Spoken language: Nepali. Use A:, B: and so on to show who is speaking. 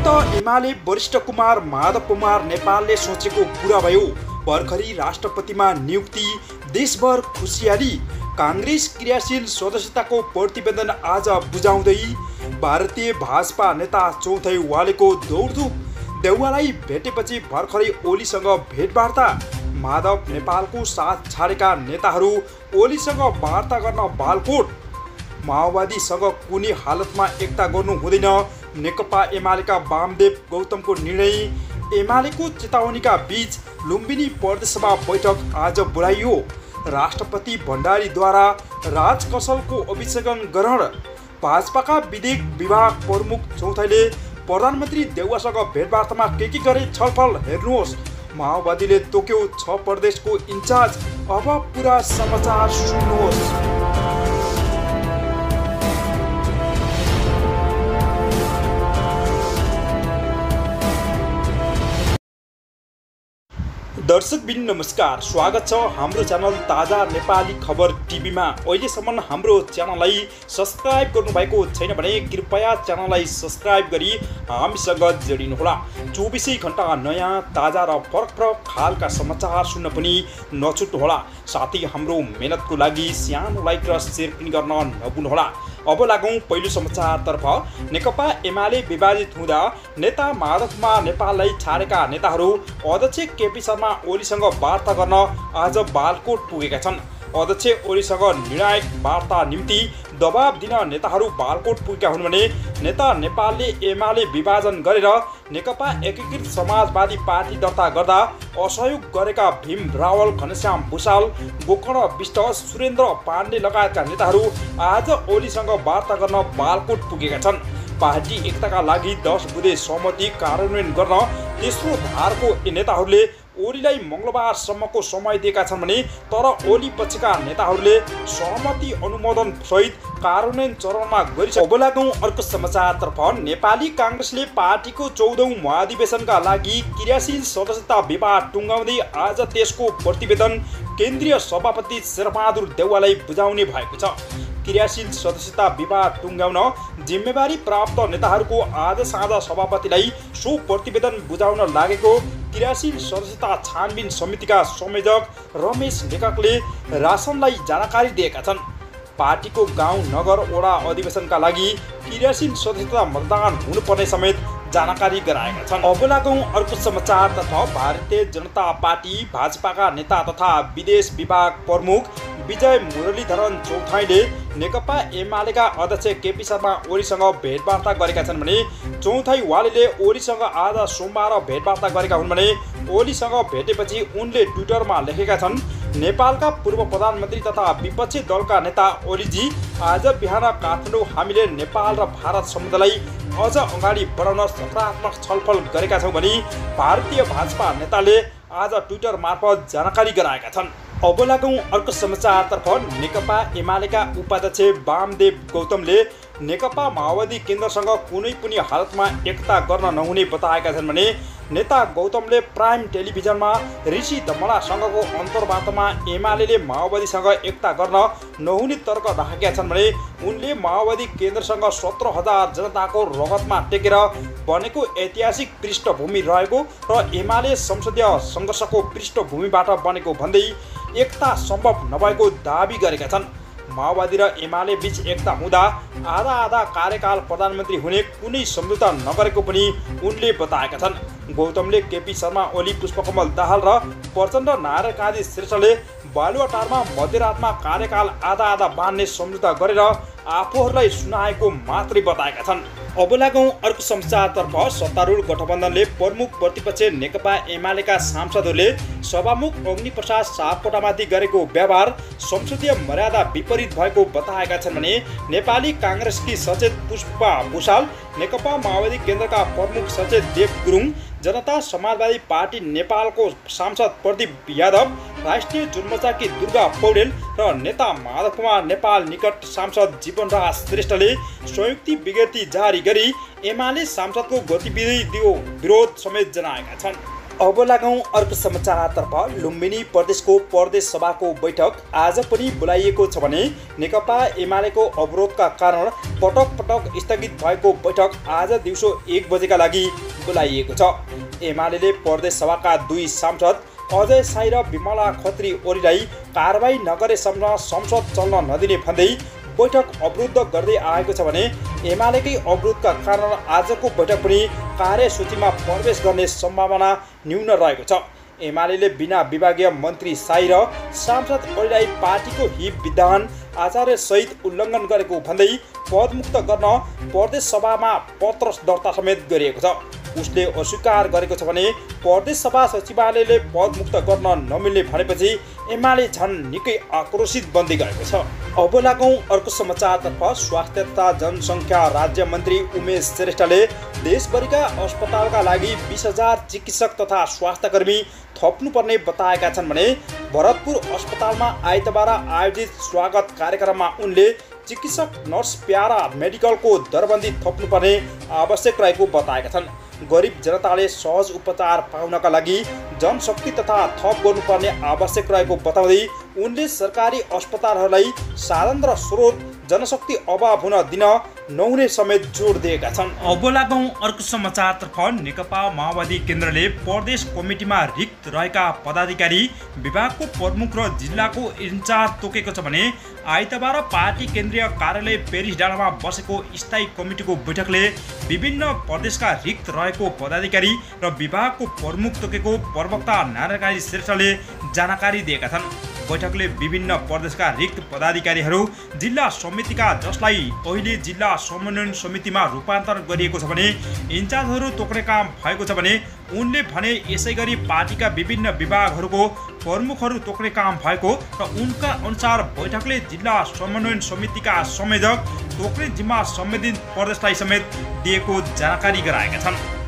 A: एमाले वरिष्ठ कुमार माधव कुमार नेपालले सोचेको पूरा भयो। भर्खरै राष्ट्रपतिमा नियुक्ति, देशभर खुसियाली। कांग्रेस क्रियाशील सदस्यताको प्रतिवेदन आज बुझाउँदै भारतीय भाजपा नेता चौथै वालेको दौडधुप। देउवालाई भेटेपछि भर्खरै ओलीसँग भेटवार्ता। माधव नेपालको साथ छाडेका नेताहरू ओलीसँग वार्ता गर्न बालकोट। माओवादीसँग कुनै हालतमा एकता गर्नु हुँदैन, नेकपा एमालेका वामदेव गौतमको निर्णय। एमालेको चेतावनीका बीच लुम्बिनी प्रदेशसभा बैठक आज बोलाइयो। राष्ट्रपति भण्डारीद्वारा राजकसलको अभिषेकन ग्रहण। भाजपाका विदेश विभाग प्रमुख चौथैले प्रधानमन्त्री देउवासँग भेटवार्तामा के गरे छलफल हेर्नुहोस्। माओवादीले तोक्यो 6 प्रदेशको इन्चार्ज। अब पुरा समाचार सुन्नुहोस्। दर्शकबिन नमस्कार, स्वागत छ हाम्रो च्यानल ताजा नेपाली खबर टिभीमा। अहिलेसम्म हाम्रो च्यानललाई सब्स्क्राइब गर्नुभएको छैन भने कृपया च्यानललाई सब्स्क्राइब गरी हामीसँग जोडिनुहोला। 24 घण्टा नयाँ ताजा र फरक खालका समाचार सुन्न पनि नछुट्नुहोला। साथै हाम्रो मेहनतको लागि सानो लाइक र शेयर पनि गर्न नभुल्नुहोला। अब लागौँ पहिलो समाचारतर्फ। नेकपा एमाले विभाजित हुँदा नेता माधव कुमार नेपाललाई छाडेका नेताहरू अध्यक्ष केपी शर्मा ओलीसँग वार्ता गर्न आज बालकोट पुगेका छन्। अध्यक्ष ओलीसँग निर्णायक वार्ता निम्ति दबाब दिन नेताहरू बालकोट पुगेका हुन् भने नेता नेपालले एमाले विभाजन गरेर नेकपा एकीकृत समाजवादी पार्टी दर्ता गर्दा असहयोग गरेका भीम रावल, घनश्याम भुषाल, गोकर्ण विष्ट, सुरेन्द्र पाण्डे लगायतका नेताहरू आज ओलीसँग वार्ता गर्न बालकोट पुगेका छन्। पार्टी एकताका लागि 10 बुँदे सहमति कार्यान्वयन गर्न तेस्रो धारको नेताहरूले ओलीलाई मङ्गलबारसम्मको समय दिएका छन् भने तर ओली पक्षका नेताहरूले सहमति अनुमोदन सहित कार्यान्वयन चरणमा गरिसके। अब लागौँ अर्को समाचारतर्फ। नेपाली कांग्रेसले पार्टीको 14औं महाधिवेशनका लागि क्रियाशील सदस्यता विवाद टुङ्गाउँदै आज त्यसको प्रतिवेदन केन्द्रीय सभापति शेरबहादुर देउवालाई बुझाउने भएको छ। क्रियाशील सदस्यता विवाद टुङ्गाउन जिम्मेवारी प्राप्त नेताहरूको आज साँझ सभापतिलाई सो प्रतिवेदन बुझाउन लागेको क्रियाशील सदस्यता छानबिन समितिका संयोजक रमेश लेखकले रासनलाई जानकारी दिएका छन्। पार्टीको गाउँ नगर वडा अधिवेशनका लागि क्रियाशील सदस्यता मतदान हुनुपर्ने समेत जानकारी गराएका छन्। अब लागौँ अर्को समाचारतर्फ। भारतीय जनता पार्टी भाजपाका नेता तथा विदेश विभाग प्रमुख विजय मुरलीधरन चौथाईले नेकपा एमालेका अध्यक्ष केपी शर्मा ओलीसँग भेटवार्ता गरेका छन् भने चौथाई वालेले ओलीसँग आज सोमबार भेटवार्ता गरेका हुन् भने ओलीसँग भेटेपछि उनले ट्विटरमा लेखेका छन्, नेपालका पूर्व प्रधानमन्त्री तथा विपक्षी दलका नेता ओलीजी, आज बिहान काठमाडौँ हामीले नेपाल र भारत सम्बन्धलाई अझ अगाडि बढाउन सकारात्मक छलफल गरेका छौँ भनी भारतीय भाजपा नेताले आज ट्विटर मार्फत जानकारी गराएका छन्। अब लागौँ अर्को समाचारतर्फ। नेकपा एमालेका उपाध्यक्ष वामदेव गौतमले नेकपा माओवादी केन्द्रसँग कुनै पनि हालतमा एकता गर्न नहुने बताएका छन् भने नेता गौतमले प्राइम टेलिभिजनमा ऋषि धमलासँगको अन्तर्वार्तामा एमाले माओवादीसँग एकता गर्न नहुने तर्क राखेका छन् भने उनले माओवादी केन्द्रसँग 17,000 जनताको रगतमा टेकेर बनेको ऐतिहासिक पृष्ठभूमि रहेको र एमाले संसदीय सङ्घर्षको पृष्ठभूमिबाट बनेको भन्दै एकता सम्भव नभएको दाबी गरेका छन्। माओवादी र एमाले बीच एकता हुँदा आधा आधा कार्यकाल प्रधानमन्त्री हुने कुनै सम्झौता नगरेको पनि उनले बताएका छन्। गौतमले केपी शर्मा ओली, पुष्पकमल दाहाल र प्रचण्ड नारायण काजी श्रेष्ठले बालुवाटारमा मध्यरातमा कार्यकाल आधा आधा बाँड्ने सम्झौता गरेर आफूहरूलाई सुनाएको मात्रै बताएका छन्। अब लागौँ अर्को समाचारतर्फ। सत्तारूढ गठबन्धनले प्रमुख प्रतिपक्ष नेकपा एमालेका सांसदहरूले सभामुख अग्निप्रसाद सापकोटामाथि गरेको व्यवहार संसदीय मर्यादा विपरीत भएको बताएका छन् भने नेपाली कांग्रेसकी सचेत पुष्पा भुषाल, नेकपा माओवादी केन्द्रका प्रमुख सचेत देव गुरुङ, जनता समाजवादी पार्टी नेपालको सांसद प्रदीप यादव, राष्ट्रिय जनमोर्चाकी दुर्गा पौडेल र नेता माधव कुमार नेपाल निकट सांसद जीवनराज श्रेष्ठले संयुक्त विज्ञप्ति जारी गरी एमाले सांसदको गतिविधि विरोध समेत जनाएका छन्। अब लागौं अर्को समाचारतर्फ। लुम्बिनी प्रदेशको प्रदेश सभाको बैठक आज पनि बोलाइएको छ भने नेकपा एमालेको अवरोधका कारण पटक पटक स्थगित भएको बैठक आज दिउँसो 1 बजेका लागि बोलाइएको छ। एमालेले प्रदेश सभाका 2 सांसद अजय साई र विमला खत्री ओलीलाई कारबाही नगरेसम्म संसद चल्न नदिने भन्दै बैठक अवरुद्ध गर्दै आएको छ भने एमालेकै अवरोधका कारण आजको बैठक पनि कार्यसूचीमा प्रवेश गर्ने सम्भावना न्यून रहेको छ। एमालेले बिना विभागीय मन्त्री साई र सांसद ओलीलाई पार्टीको हिप विधान आचार्य सहित उल्लङ्घन गरेको भन्दै पदमुक्त गर्न प्रदेश सभामा पत्र दर्ता समेत गरिएको छ। उसले अस्वीकार गरेको छ भने प्रदेश सभा सचिवालयले पदमुक्त गर्न नमिल्ने भनेपछि एमाले झन् निकै आक्रोशित बन्दै गएको छ। अब लागौं अर्को समाचारतर्फ। स्वास्थ्य तथा जनसङ्ख्या राज्य मन्त्री उमेश श्रेष्ठले देशभरिका अस्पतालका लागि 20,000 चिकित्सक तथा स्वास्थ्यकर्मी थप्नुपर्ने बताएका छन् भने भरतपुर अस्पतालमा आइतबार आयोजित स्वागत कार्यक्रममा उनले चिकित्सक नर्स प्यारा मेडिकलको दरबन्दी थप्नुपर्ने आवश्यक रहेको बताएका छन्। गरिब जनताले सहज उपचार पाउनका लागि जनशक्ति तथा थप गर्नुपर्ने आवश्यक रहेको बताउँदै उनले सरकारी अस्पतालहरूलाई साधन र स्रोत जनशक्ति अभाव हुन दिन नहुने समेत जोड दिएका छन्। अब लागौं अर्को समाचारतर्फ। नेकपा माओवादी केन्द्रले प्रदेश कमिटीमा रिक्त रहेका पदाधिकारी विभागको प्रमुख र जिल्लाको इन्चार्ज तोकेको छ भने आइतबार पार्टी केन्द्रीय कार्यालय पेरिस डाँडामा बसेको स्थायी कमिटीको बैठकले विभिन्न प्रदेशका रिक्त रहेको पदाधिकारी र विभागको प्रमुख तोकेको प्रवक्ता नारायण श्रेष्ठले जानकारी दिएका छन्। बैठकले विभिन्न प्रदेशका रिक्त पदाधिकारीहरू जिल्ला समितिका जसलाई अहिले जिल्ला समन्वयन समितिमा रूपान्तरण गरिएको छ भने इन्चार्जहरू तोक्ने काम भएको छ भने उनले भने यसैगरी पार्टीका विभिन्न विभागहरूको प्रमुखहरू तोक्ने काम भएको र उनका अनुसार बैठकले जिल्ला समन्वयन समितिका संयोजक तोक्ने जिम्मा सम्बन्धित प्रदेशलाई समेत दिएको जानकारी गराएका छन्।